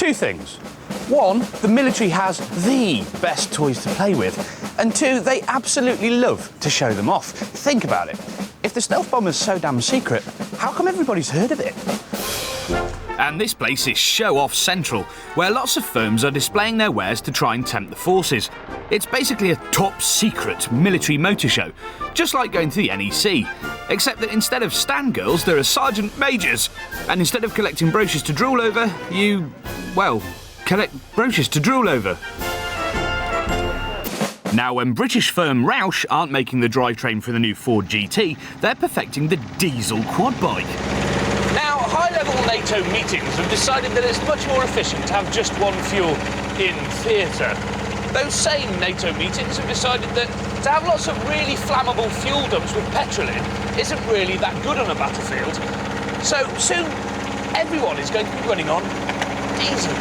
Two things. One, the military has the best toys to play with. And two, they absolutely love to show them off. Think about it. If the stealth bomber's so damn secret, how come everybody's heard of it? And this place is show-off central, where lots of firms are displaying their wares to try and tempt the forces. It's basically a top-secret military motor show, just like going to the NEC, except that instead of stand girls, there are sergeant majors, and instead of collecting brochures to drool over, you, well, collect brochures to drool over. Now, when British firm Roush aren't making the drivetrain for the new Ford GT, they're perfecting the diesel quad bike. Now, high-level NATO meetings have decided that it's much more efficient to have just one fuel in theatre. Those same NATO meetings have decided that to have lots of really flammable fuel dumps with petrol in isn't really that good on a battlefield. So soon, everyone is going to be running on diesel.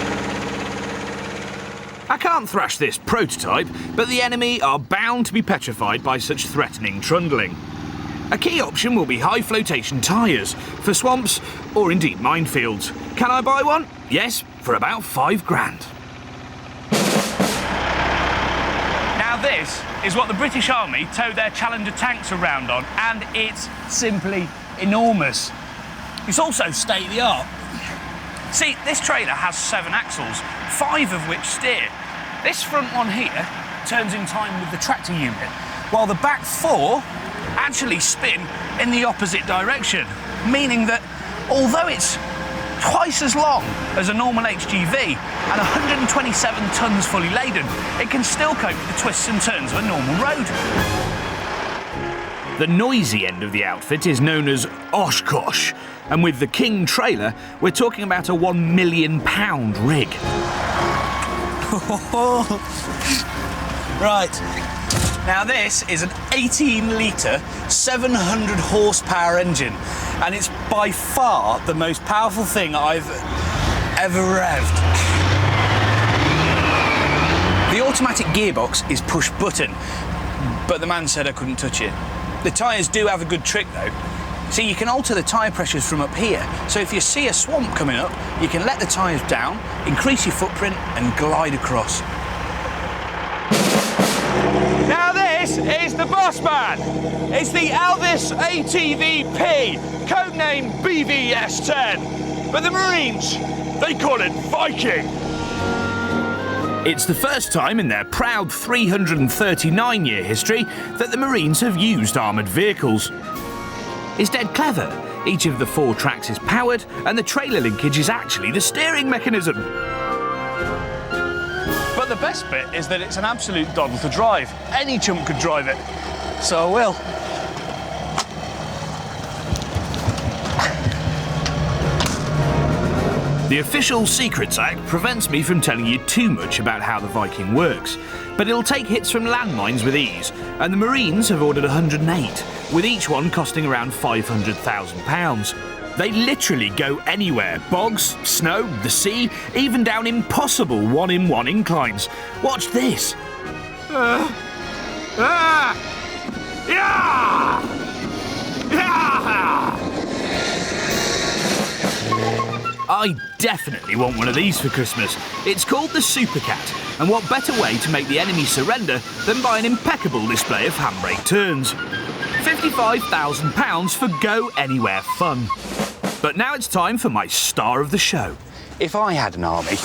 I can't thrash this prototype, but the enemy are bound to be petrified by such threatening trundling. A key option will be high flotation tyres for swamps or indeed minefields. Can I buy one? Yes, for about £5,000. Now this is what the British Army tow their Challenger tanks around on, and it's simply enormous. It's also state-of-the-art. See, this trailer has 7 axles, 5 of which steer. This front one here turns in time with the tractor unit, while the back 4 actually spin in the opposite direction, meaning that although it's twice as long as a normal HGV and 127 tonnes fully laden, it can still cope with the twists and turns of a normal road. The noisy end of the outfit is known as Oshkosh, and with the King trailer, we're talking about a £1 million rig. Right, now this is an 18-litre, 700 horsepower engine, and it's by far the most powerful thing I've ever revved. The automatic gearbox is push button, but the man said I couldn't touch it. The tyres do have a good trick though. See, you can alter the tyre pressures from up here, so if you see a swamp coming up, you can let the tyres down, increase your footprint and glide across. Now this is the boss man. It's the Elvis ATVP, codename BVS-10. But the Marines, they call it Viking. It's the first time in their proud 339-year history that the Marines have used armoured vehicles. It's dead clever. Each of the 4 tracks is powered, and the trailer linkage is actually the steering mechanism. But the best bit is that it's an absolute doddle to drive. Any chump could drive it. So I will. The official Secrets Act prevents me from telling you too much about how the Viking works, but it'll take hits from landmines with ease, and the Marines have ordered 108, with each one costing around £500,000. They literally go anywhere: bogs, snow, the sea, even down impossible 1-in-1 inclines. Watch this. Yeah! I definitely want one of these for Christmas. It's called the Supercat, and what better way to make the enemy surrender than by an impeccable display of handbrake turns. £55,000 for go anywhere fun. But now it's time for my star of the show. If I had an army,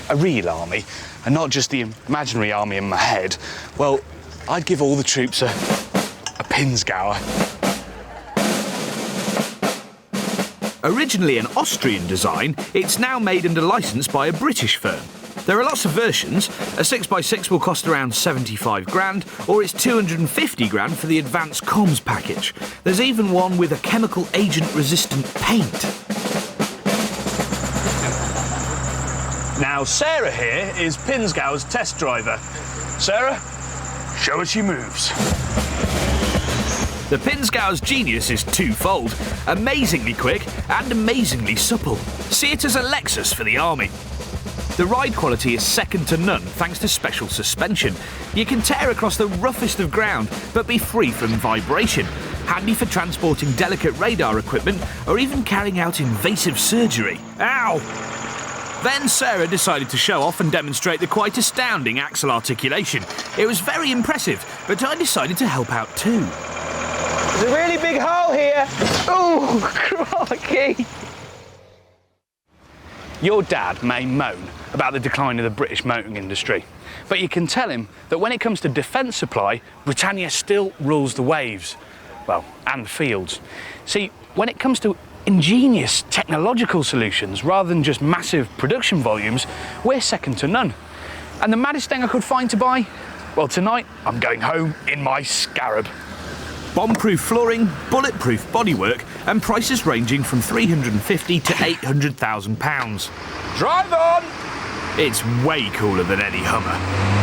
a real army, and not just the imaginary army in my head, well, I'd give all the troops a Pinsgower. Originally an Austrian design, it's now made under licence by a British firm. There are lots of versions. A 6x6 will cost around £75,000, or it's £250,000 for the advanced comms package. There's even one with a chemical agent-resistant paint. Now, Sarah here is Pinsgower's test driver. Sarah, show us your moves. The Pinsgower's genius is twofold: amazingly quick and amazingly supple. See it as a Lexus for the army. The ride quality is second to none thanks to special suspension. You can tear across the roughest of ground, but be free from vibration. handy for transporting delicate radar equipment or even carrying out invasive surgery. Ow! Then Sarah decided to show off and demonstrate the quite astounding axle articulation. It was very impressive, but I decided to help out too. There's a really big hole here. Oh, crikey. Your dad may moan about the decline of the British motoring industry, but you can tell him that when it comes to defence supply, Britannia still rules the waves. Well, and the fields. See, when it comes to ingenious technological solutions rather than just massive production volumes, we're second to none. And the maddest thing I could find to buy? Well, tonight I'm going home in my Scarab. Bomb-proof flooring, bulletproof bodywork, and prices ranging from £350,000 to £800,000. Drive on! It's way cooler than any Hummer.